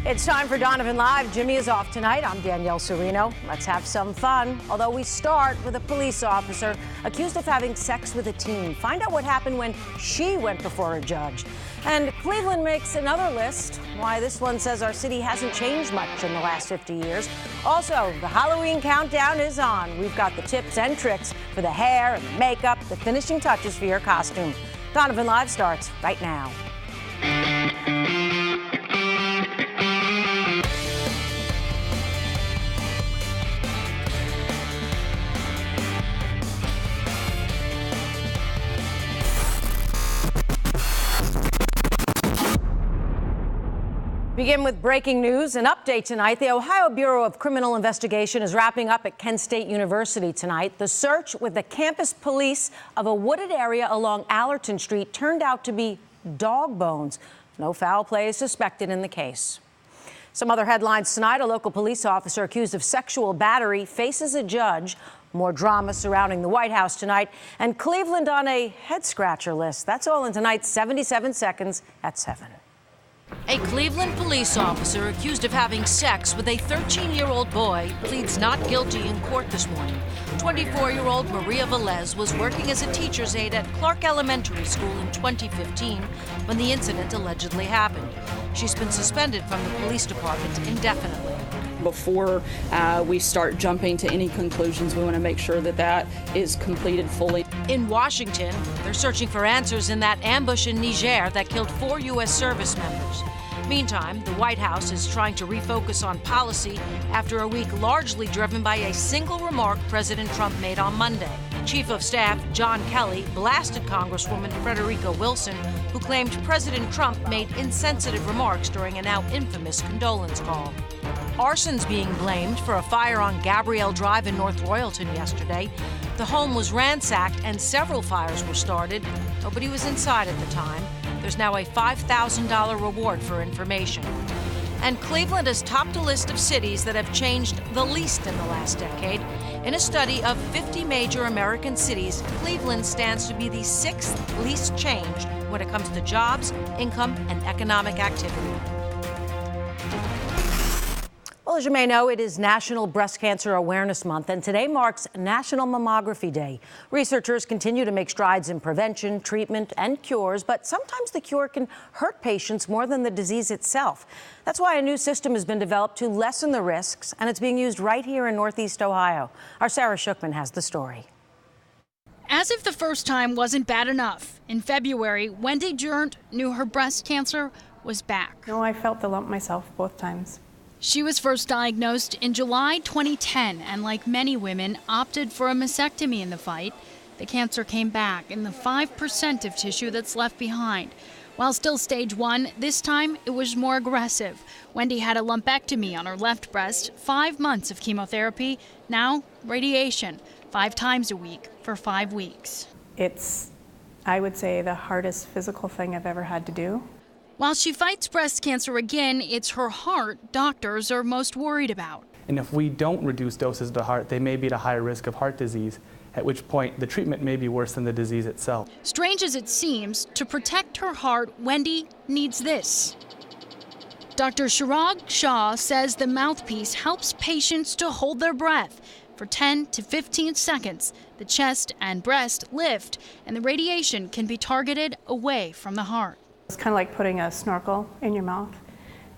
It's time for Donovan Live. Jimmy is off tonight. I'm Danielle Serino. Let's have some fun. Although we start with a police officer accused of having sex with a teen. Find out what happened when she went before a judge. And Cleveland makes another list. Why this one says our city hasn't changed much in the last 50 years. Also, the Halloween countdown is on. We've got the tips and tricks for the hair and the makeup, the finishing touches for your costume. Donovan Live starts right now. Begin with breaking news. An update tonight. The Ohio Bureau of Criminal Investigation is wrapping up at Kent State University tonight. The search with the campus police of a wooded area along Allerton Street turned out to be dog bones. No foul play is suspected in the case. Some other headlines tonight. A local police officer accused of sexual battery faces a judge. More drama surrounding the White House tonight. And Cleveland on a head-scratcher list. That's all in tonight's 77 Seconds at 7. A Cleveland police officer accused of having sex with a 13-year-old boy pleads not guilty in court this morning. 24-year-old Maria Velez was working as a teacher's aide at Clark Elementary School in 2015 when the incident allegedly happened. She's been suspended from the police department indefinitely. Before we start jumping to any conclusions, we want to make sure that that is completed fully. In Washington, they're searching for answers in that ambush in Niger that killed 4 U.S. service members. Meantime, the White House is trying to refocus on policy after a week largely driven by a single remark President Trump made on Monday. Chief of Staff John Kelly blasted Congresswoman Frederica Wilson, who claimed President Trump made insensitive remarks during a now infamous condolence call. Arson's being blamed for a fire on Gabrielle Drive in North Royalton yesterday. The home was ransacked and several fires were started. Nobody was inside at the time. There's now a $5,000 reward for information. And Cleveland has topped a list of cities that have changed the least in the last decade. In a study of 50 major American cities, Cleveland stands to be the 6th least changed when it comes to jobs, income, and economic activity. Well, as you may know, it is National Breast Cancer Awareness Month, and today marks National Mammography Day. Researchers continue to make strides in prevention, treatment, and cures, but sometimes the cure can hurt patients more than the disease itself. That's why a new system has been developed to lessen the risks, and it's being used right here in Northeast Ohio. Our Sarah Shookman has the story. As if the first time wasn't bad enough, in February, Wendy Durant knew her breast cancer was back. No, I felt the lump myself both times. She was first diagnosed in July 2010 and, like many women, opted for a mastectomy in the fight. The cancer came back in the 5% of tissue that's left behind. While still stage 1, this time it was more aggressive. Wendy had a lumpectomy on her left breast, 5 months of chemotherapy, now radiation, 5 times a week for 5 weeks. It's, I would say, the hardest physical thing I've ever had to do. While she fights breast cancer again, it's her heart doctors are most worried about. And if we don't reduce doses to the heart, they may be at a higher risk of heart disease, at which point the treatment may be worse than the disease itself. Strange as it seems, to protect her heart, Wendy needs this. Dr. Chirag Shah says the mouthpiece helps patients to hold their breath. For 10 to 15 seconds, the chest and breast lift, and the radiation can be targeted away from the heart. It's kind of like putting a snorkel in your mouth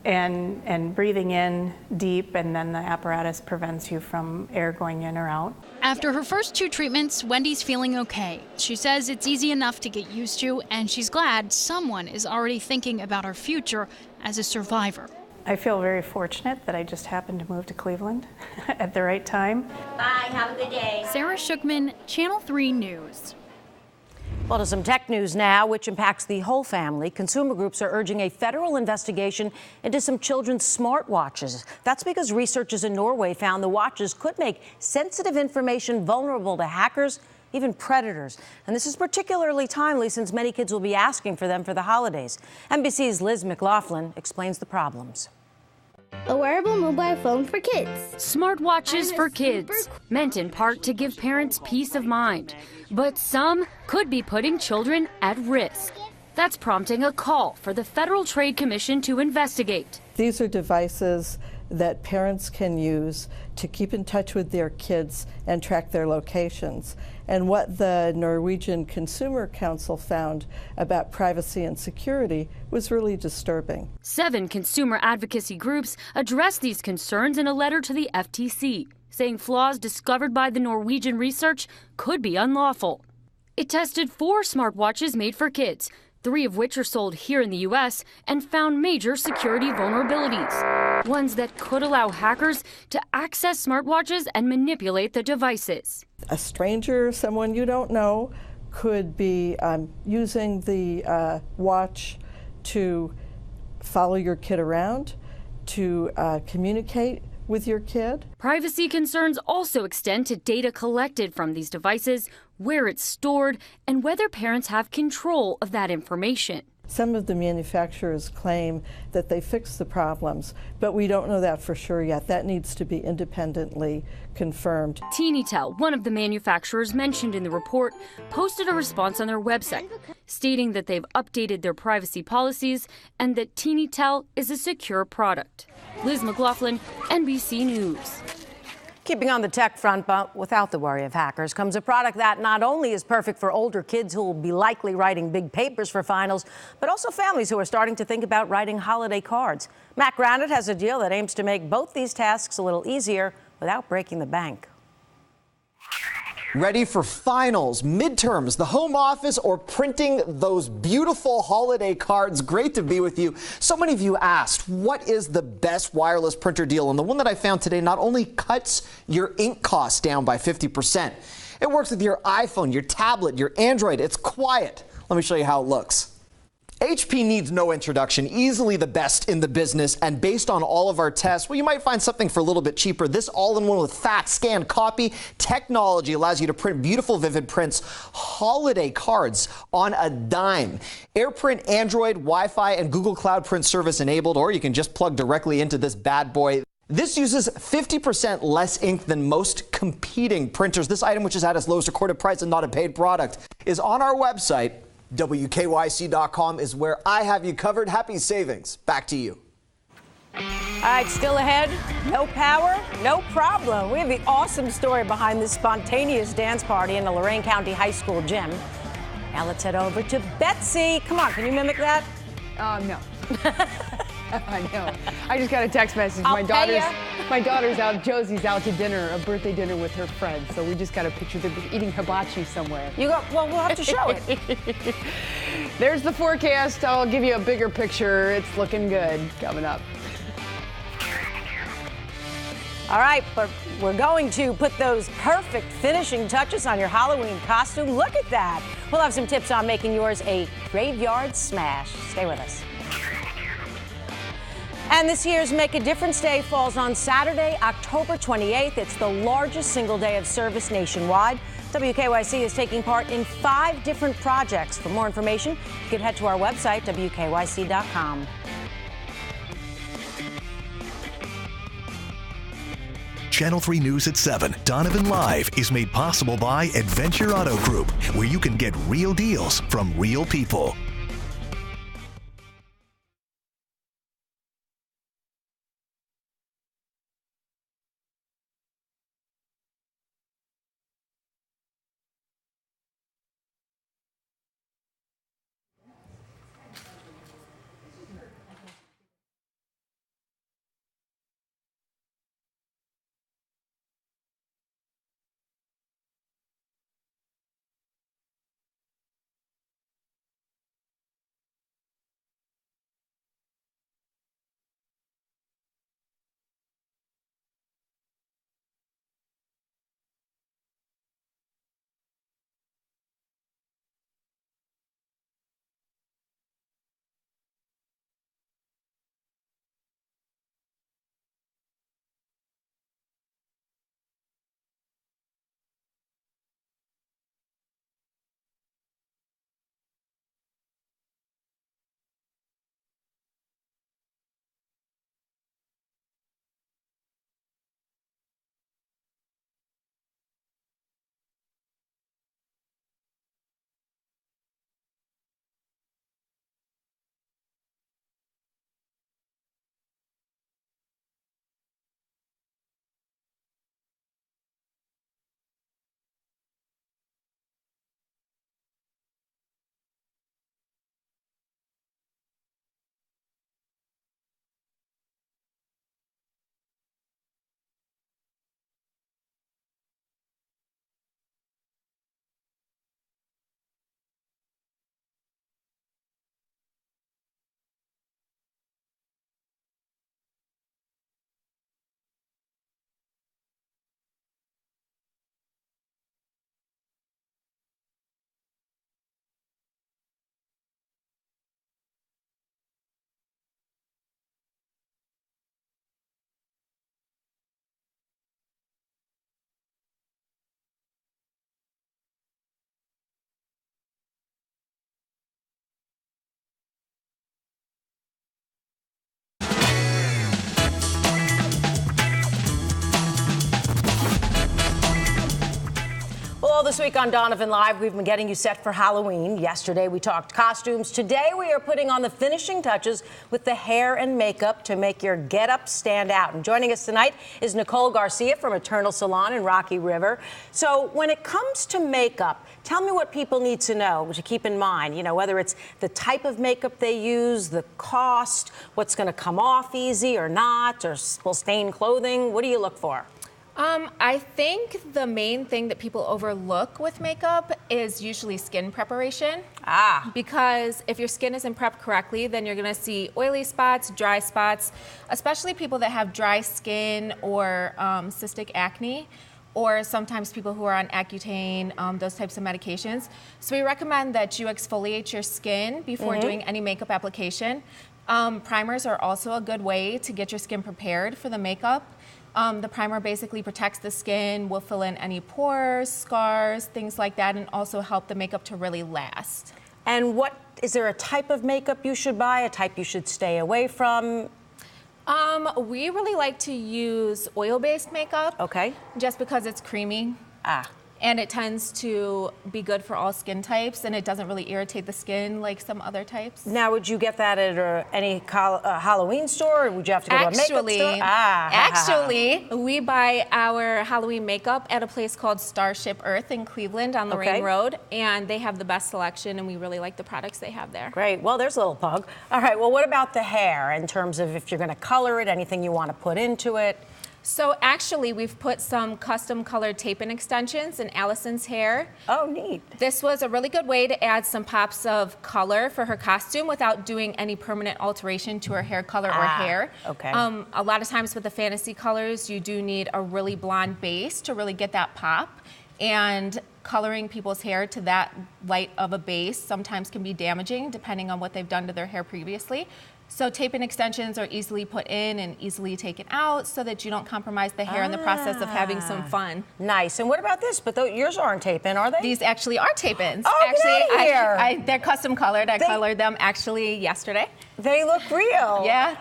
and breathing in deep, and then the apparatus prevents you from air going in or out. After her first 2 treatments, Wendy's feeling okay. She says it's easy enough to get used to, and she's glad someone is already thinking about her future as a survivor. I feel very fortunate that I just happened to move to Cleveland at the right time. Bye, have a good day. Sarah Shookman, Channel 3 News. Well, to some tech news now, which impacts the whole family. Consumer groups are urging a federal investigation into some children's smartwatches. That's because researchers in Norway found the watches could make sensitive information vulnerable to hackers, even predators. And this is particularly timely since many kids will be asking for them for the holidays. NBC's Liz McLaughlin explains the problems. A wearable mobile phone for kids. Smartwatches for kids, meant in part to give parents peace of mind. But some could be putting children at risk. That's prompting a call for the Federal Trade Commission to investigate. These are devices that parents can use to keep in touch with their kids and track their locations. And what the Norwegian Consumer Council found about privacy and security was really disturbing. 7 consumer advocacy groups addressed these concerns in a letter to the FTC, saying flaws discovered by the Norwegian research could be unlawful. It tested 4 smartwatches made for kids, 3 of which are sold here in the U.S., and found major security vulnerabilities, ones that could allow hackers to access smartwatches and manipulate the devices. A stranger, someone you don't know, could be using the watch to follow your kid around, to communicate with your kid. Privacy concerns also extend to data collected from these devices, where it's stored, and whether parents have control of that information. Some of the manufacturers claim that they fixed the problems, but we don't know that for sure yet. That needs to be independently confirmed. TeenyTel, one of the manufacturers mentioned in the report, posted a response on their website, stating that they've updated their privacy policies and that TeenyTel is a secure product. Liz McLaughlin, NBC News. Keeping on the tech front, but without the worry of hackers, comes a product that not only is perfect for older kids who will be likely writing big papers for finals, but also families who are starting to think about writing holiday cards. Matt Granite has a deal that aims to make both these tasks a little easier without breaking the bank. Ready for finals, midterms, the home office, or printing those beautiful holiday cards? Great to be with you. So many of you asked, what is the best wireless printer deal? And the one that I found today not only cuts your ink costs down by 50%, it works with your iPhone, your tablet, your Android. It's quiet. Let me show you how it looks. HP needs no introduction, easily the best in the business, and based on all of our tests, well, you might find something for a little bit cheaper. This all-in-one with fast scan copy technology allows you to print beautiful, vivid prints, holiday cards on a dime. AirPrint, Android, Wi-Fi, and Google Cloud Print service enabled, or you can just plug directly into this bad boy. This uses 50% less ink than most competing printers. This item, which is at its lowest recorded price and not a paid product, is on our website. WKYC.com is where I have you covered. Happy savings. Back to you. All right, still ahead. No power, no problem. We have the awesome story behind this spontaneous dance party in a Lorain County High School gym. Now let's head over to Betsy. Come on, can you mimic that? No. I know. I just got a text message. My daughter's out. Josie's out to dinner, a birthday dinner with her friends. So we just got a picture. They're eating hibachi somewhere. Well, we'll have to show it. There's the forecast. I'll give you a bigger picture. It's looking good coming up. All right, but we're going to put those perfect finishing touches on your Halloween costume. Look at that. We'll have some tips on making yours a graveyard smash. Stay with us. And this year's Make a Difference Day falls on Saturday, October 28th. It's the largest single day of service nationwide. WKYC is taking part in 5 different projects. For more information, you can head to our website, WKYC.com. Channel 3 News at 7, Donovan Live is made possible by Adventure Auto Group, where you can get real deals from real people. this week on Donovan Live, we've been getting you set for Halloween. Yesterday, we talked costumes. Today, we are putting on the finishing touches with the hair and makeup to make your get-up stand out. And joining us tonight is Nicole Garcia from Eternal Salon in Rocky River. So when it comes to makeup, tell me what people need to know to keep in mind, you know, whether it's the type of makeup they use, the cost, what's going to come off easy or not, or will stain clothing. What do you look for? I think the main thing that people overlook with makeup is usually skin preparation. Because if your skin isn't prepped correctly, then you're gonna see oily spots, dry spots, especially people that have dry skin or cystic acne, or sometimes people who are on Accutane, those types of medications. So we recommend that you exfoliate your skin before doing any makeup application. Primers are also a good way to get your skin prepared for the makeup. The primer basically protects the skin, will fill in any pores, scars, things like that, and also help the makeup to really last. And is there a type of makeup you should buy, a type you should stay away from? We really like to use oil-based makeup. Okay. Just because it's creamy. And it tends to be good for all skin types, and it doesn't really irritate the skin like some other types. Now, would you get that at any Halloween store, or would you have to go to a makeup store? Actually, we buy our Halloween makeup at a place called Starship Earth in Cleveland on Lorraine Road, and they have the best selection, and we really like the products they have there. Great. Well, there's a little plug. All right. Well, what about the hair in terms of if you're going to color it, anything you want to put into it? So actually, we've put some custom colored tape-in extensions in Allison's hair. Oh, neat. This was a really good way to add some pops of color for her costume without doing any permanent alteration to her hair color or hair. Okay. A lot of times with the fantasy colors, you do need a really blonde base to really get that pop. And coloring people's hair to that light of a base sometimes can be damaging depending on what they've done to their hair previously. So tape-in extensions are easily put in and easily taken out so that you don't compromise the hair in the process of having some fun. Nice. And what about this? But yours aren't tape-in, are they? These actually are tape-ins. Oh, actually, they're custom colored. I colored them actually yesterday. They look real. Yeah,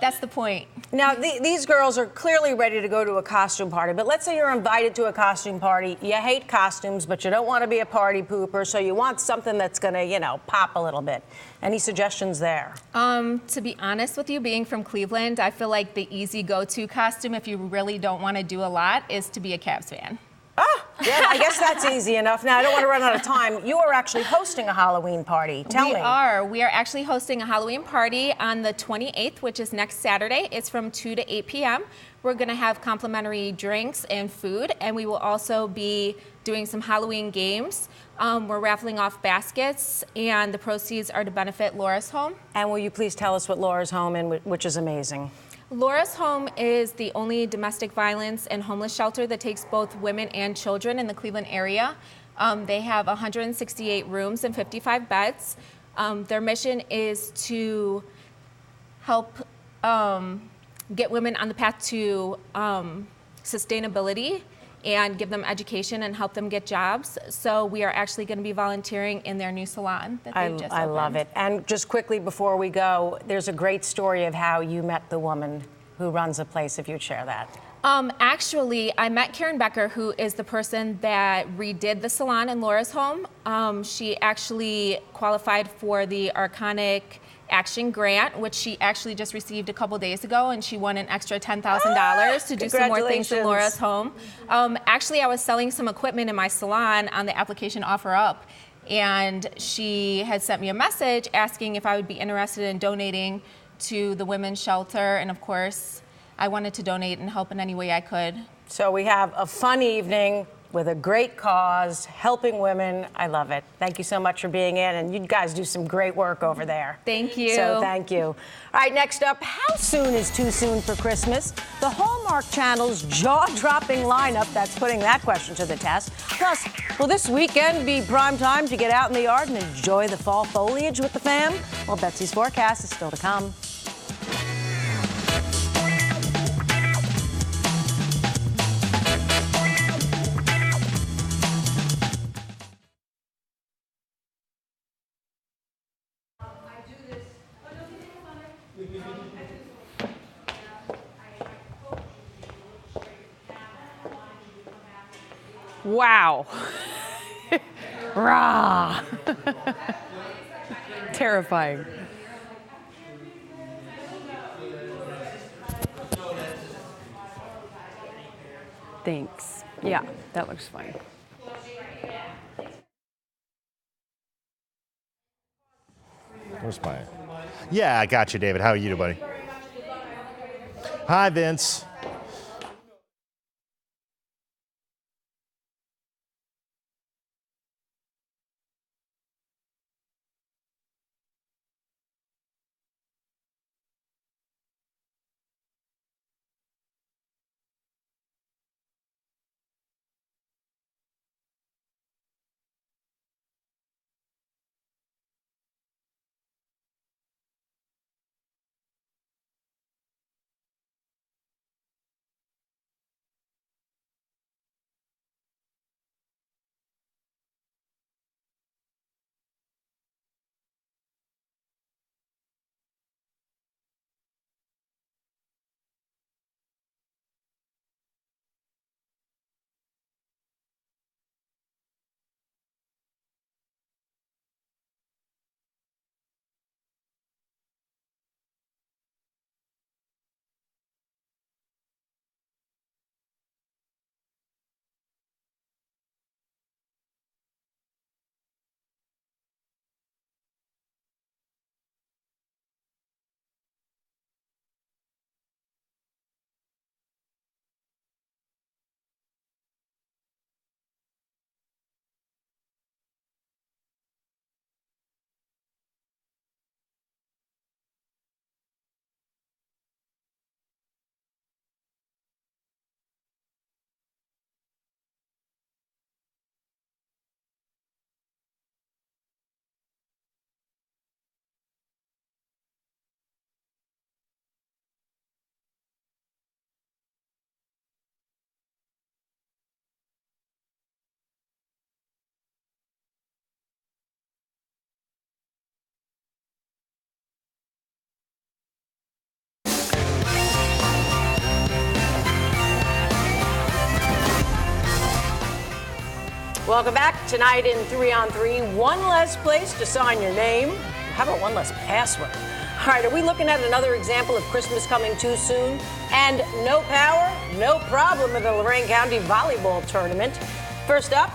that's the point. Now, these girls are clearly ready to go to a costume party, but let's say you're invited to a costume party. You hate costumes, but you don't want to be a party pooper, so you want something that's going to, you know, pop a little bit. Any suggestions there? To be honest with you, being from Cleveland, I feel like the easy go-to costume if you really don't want to do a lot is to be a Cavs fan. Yeah, I guess that's easy enough. Now, I don't want to run out of time. You are actually hosting a Halloween party. Tell me. We are actually hosting a Halloween party on the 28th, which is next Saturday. It's from 2 to 8 p.m. We're going to have complimentary drinks and food, and we will also be doing some Halloween games. We're raffling off baskets, and the proceeds are to benefit Laura's Home. And will you please tell us what Laura's Home is, which is amazing? Laura's Home is the only domestic violence and homeless shelter that takes both women and children in the Cleveland area. They have 168 rooms and 55 beds. Their mission is to help get women on the path to sustainability and give them education and help them get jobs. So we are actually going to be volunteering in their new salon that they've just opened. I love it. And just quickly before we go, there's a great story of how you met the woman who runs the place, if you'd share that. Actually, I met Karen Becker, who is the person that redid the salon in Laura's Home. She actually qualified for the AIRCHECK Action Grant, which she actually just received a couple days ago, and she won an extra $10,000 to do some more things in Laura's Home. Actually, I was selling some equipment in my salon on the application Offer Up, and she had sent me a message asking if I would be interested in donating to the women's shelter, and of course, I wanted to donate and help in any way I could. So we have a fun evening with a great cause, helping women. I love it. Thank you so much for being in, and you guys do some great work over there. Thank you. So thank you. All right, next up, how soon is too soon for Christmas? The Hallmark Channel's jaw-dropping lineup that's putting that question to the test. Plus, will this weekend be prime time to get out in the yard and enjoy the fall foliage with the fam? Well, Betsy's forecast is still to come. Wow. Rah! Terrifying. Thanks. Yeah, that looks fine. Where's my... Yeah, I got you, David. How are you, buddy? Hi, Vince. Welcome back. Tonight in 3 on 3, one less place to sign your name. How about one less password? All right, are we looking at another example of Christmas coming too soon? And no power, no problem in the Lorraine County Volleyball Tournament. First up,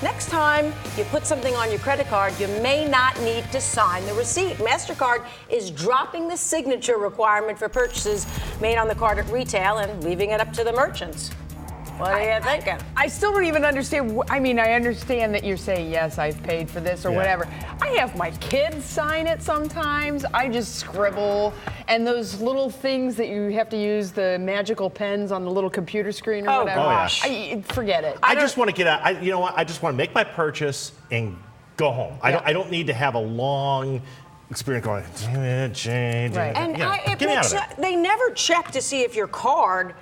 next time you put something on your credit card, you may not need to sign the receipt. MasterCard is dropping the signature requirement for purchases made on the card at retail and leaving it up to the merchants. What are you thinking? I still don't even understand. I mean, I understand that you're saying, yes, I've paid for this or whatever. I have my kids sign it sometimes. I just scribble. And those little things that you have to use, the magical pens on the little computer screen or whatever. Oh, gosh. Forget it. I just want to get out. You know what? I just want to make my purchase and go home. I don't need to have a long experience going, change. Right. And get me out of it. They never check to see if your card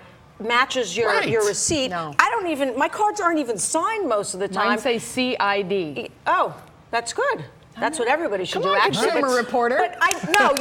matches your receipt. No. I don't even, my cards aren't even signed most of the time. Mine say CID. Oh, that's good. That's what everybody should do, actually. Consumer reporter. But I know,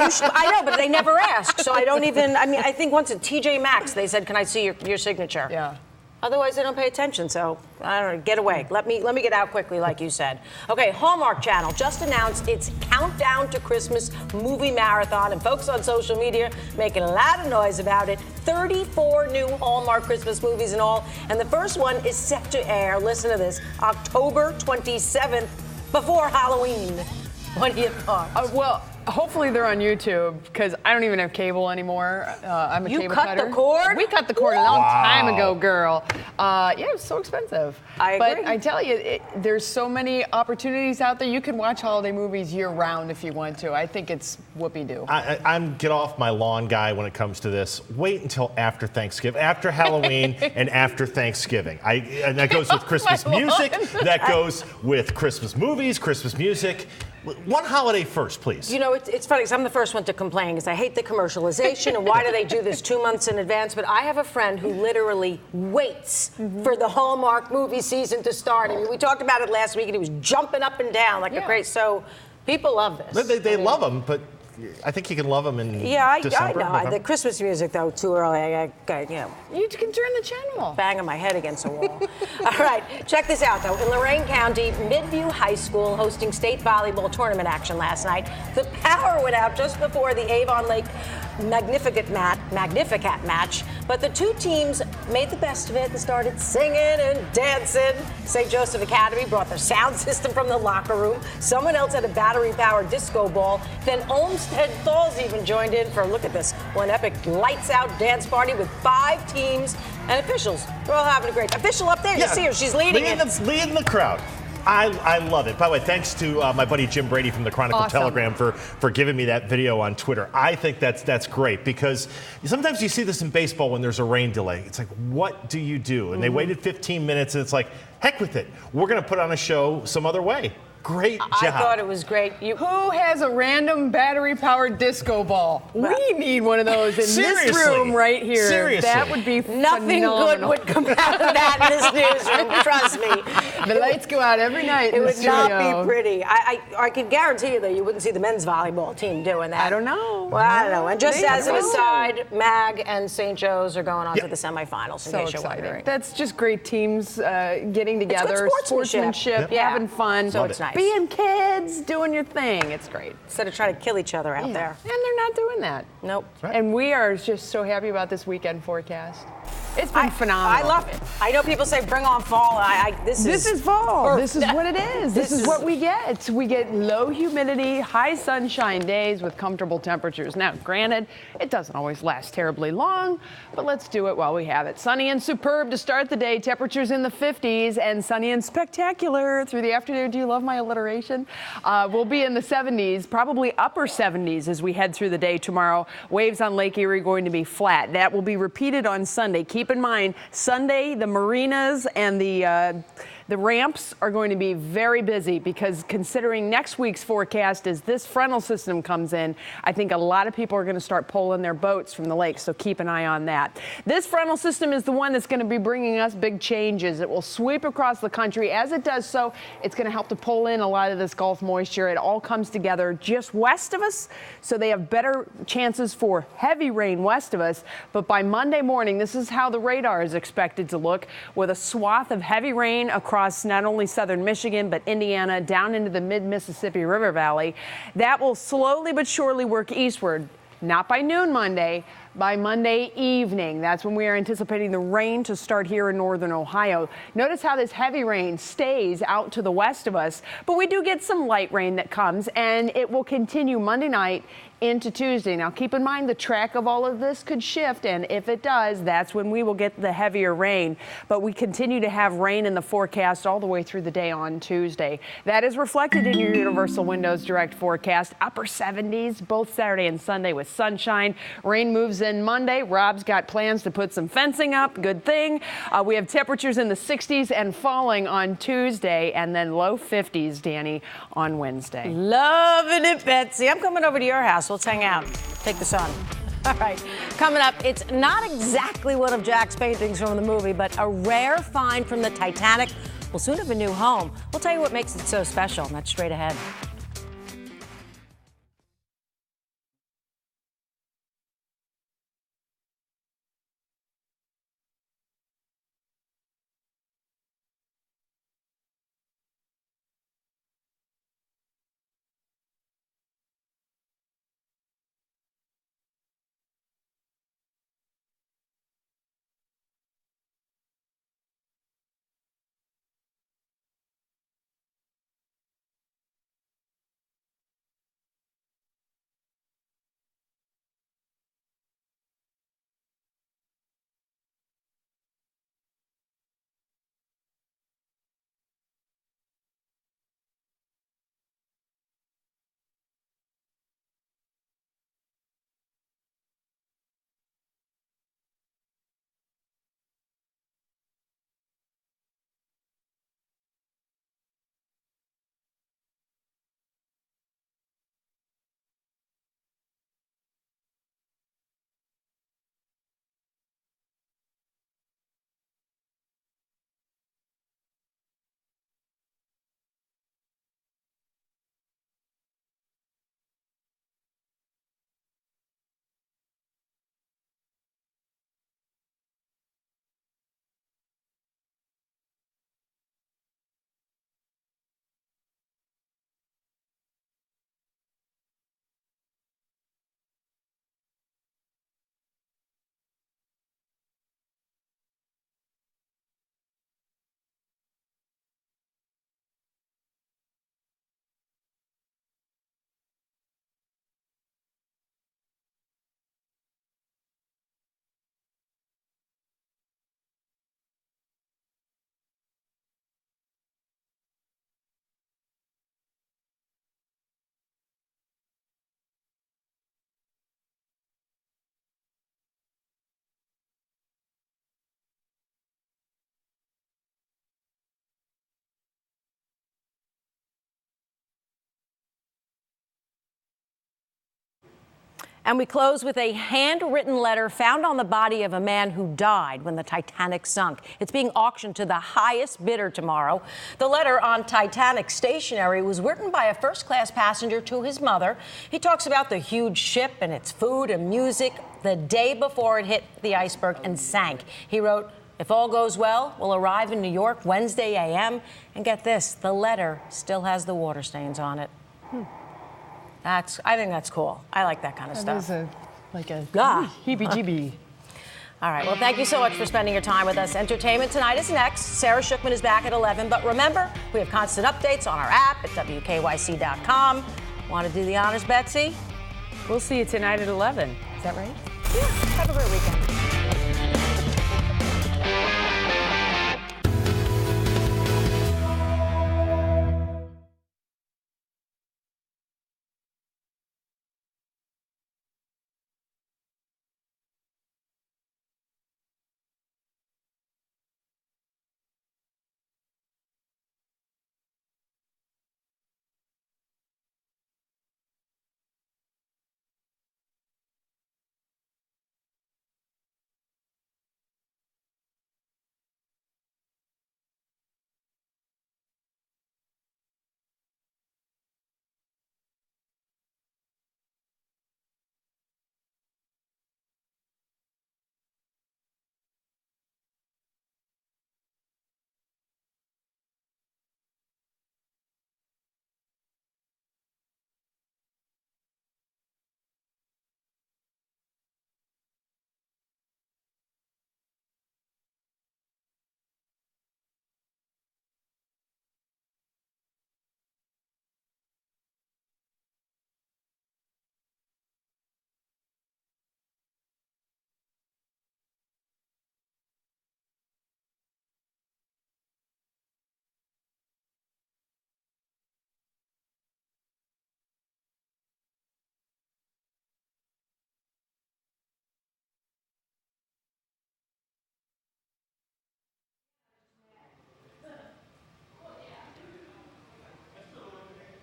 but they never ask. So I don't even, I think once at TJ Maxx, they said, can I see your signature? Yeah. Otherwise, they don't pay attention. So I don't know, get away. Let me get out quickly, like you said. Okay, Hallmark Channel just announced its Countdown to Christmas movie marathon, and folks on social media making a lot of noise about it. 34 new Hallmark Christmas movies in all, and the first one is set to air. Listen to this, October 27th, before Halloween. What do you thought? Well, hopefully they're on YouTube, because I don't even have cable anymore. I'm a cable cutter. You cut the cord? We cut the cord a long time ago, girl. Yeah, it was so expensive. I agree. But I tell you, there's so many opportunities out there. You can watch holiday movies year-round if you want to. I think it's whoopee-doo. I'm get off my lawn guy when it comes to this. Wait until after Thanksgiving, after Halloween and after Thanksgiving. And that goes with Christmas music. That goes with Christmas movies, Christmas music. One holiday first, please. You know, it's funny because I'm the first one to complain because I hate the commercialization and why do they do this 2 months in advance? But I have a friend who literally waits for the Hallmark movie season to start. I mean, we talked about it last week and he was jumping up and down like a crazy. So people love this. They love them, but I think you can love them in Yeah, I December. know. November. The Christmas music, though, too early. You can turn the channel. Banging my head against a wall. All right, check this out, though. In Lorain County, Midview High School hosting state volleyball tournament action last night. The power went out just before the Avon Lake Magnificat match, but the two teams made the best of it and started singing and dancing. St. Joseph Academy brought their sound system from the locker room. Someone else had a battery-powered disco ball. Then Olmsted Falls even joined in for, look at this, one epic lights-out dance party with 5 teams and officials. We're all having a great official up there. You see her, she's leading it. Leading the crowd. I love it. By the way, thanks to my buddy Jim Brady from the Chronicle Telegram for giving me that video on Twitter. I think that's great because sometimes you see this in baseball when there's a rain delay. It's like, what do you do? And they waited 15 minutes and it's like, heck with it. We're going to put on a show some other way. Great job. I thought it was great. Who has a random battery-powered disco ball? We need one of those in this room right here. Seriously. That would be Nothing good would come out of that in this newsroom, trust me. The lights go out every night in It the would studio. not be pretty. I can guarantee you that you wouldn't see the men's volleyball team doing that. I don't know. Well, I don't know. And just Maybe as an so. aside, Mag and St. Joe's are going on to the semifinals, in So case you're exciting. wondering. That's just great teams getting together, good sportsmanship. Yeah. having fun. So it's nice. Being kids, doing your thing. It's great. Instead of trying to kill each other out there. And they're not doing that. Nope. And we are just so happy about this weekend forecast. It's been phenomenal. I love it. I know people say bring on fall. This is fall. perfect. This is what it is. This is what we get. We get low humidity, high sunshine days with comfortable temperatures. Now, granted, it doesn't always last terribly long, but let's do it while we have it. Sunny and superb to start the day. Temperatures in the 50s and sunny and spectacular through the afternoon. Do you love my alliteration? We'll be in the 70s, probably upper 70s as we head through the day tomorrow. Waves on Lake Erie going to be flat. That will be repeated on Sunday. Keep in mind, Sunday, the marinas and the ramps are going to be very busy because considering next week's forecast as this frontal system comes in, I think a lot of people are going to start pulling their boats from the lake, so keep an eye on that. This frontal system is the one that's going to be bringing us big changes. It will sweep across the country. As it does so, it's going to help to pull in a lot of this Gulf moisture. It all comes together just west of us, so they have better chances for heavy rain west of us. But by Monday morning, this is how the radar is expected to look, with a swath of heavy rain across not only southern Michigan, but Indiana down into the mid-Mississippi River Valley. That will slowly but surely work eastward, not by noon Monday, by Monday evening. That's when we are anticipating the rain to start here in northern Ohio. Notice how this heavy rain stays out to the west of us, but we do get some light rain that comes, and it will continue Monday night into Tuesday. Now keep in mind the track of all of this could shift, and if it does, that's when we will get the heavier rain. But we continue to have rain in the forecast all the way through the day on Tuesday. That is reflected in your Universal Windows Direct forecast. Upper 70s both Saturday and Sunday with sunshine. Rain moves in Monday. Rob's got plans to put some fencing up. Good thing. We have temperatures in the 60s and falling on Tuesday, and then low 50s, Danny, on Wednesday. Loving it, Betsy. I'm coming over to your house. Let's hang out. Take the sun. All right. Coming up, it's not exactly one of Jack's paintings from the movie, but a rare find from the Titanic. Will soon have a new home. We'll tell you what makes it so special, and that's straight ahead. And we close with a handwritten letter found on the body of a man who died when the Titanic sunk. It's being auctioned to the highest bidder tomorrow. The letter on Titanic stationery was written by a first-class passenger to his mother. He talks about the huge ship and its food and music the day before it hit the iceberg and sank. He wrote, "If all goes well, we'll arrive in New York Wednesday a.m." And get this, the letter still has the water stains on it. I think that's cool. I like that kind of stuff. That is like a heebie-jeebie. All right, well, thank you so much for spending your time with us. Entertainment Tonight is next. Sarah Shookman is back at 11. But remember, we have constant updates on our app at WKYC.com. Want to do the honors, Betsy? We'll see you tonight at 11. Is that right? Yeah, have a great weekend.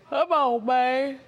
Come on, man.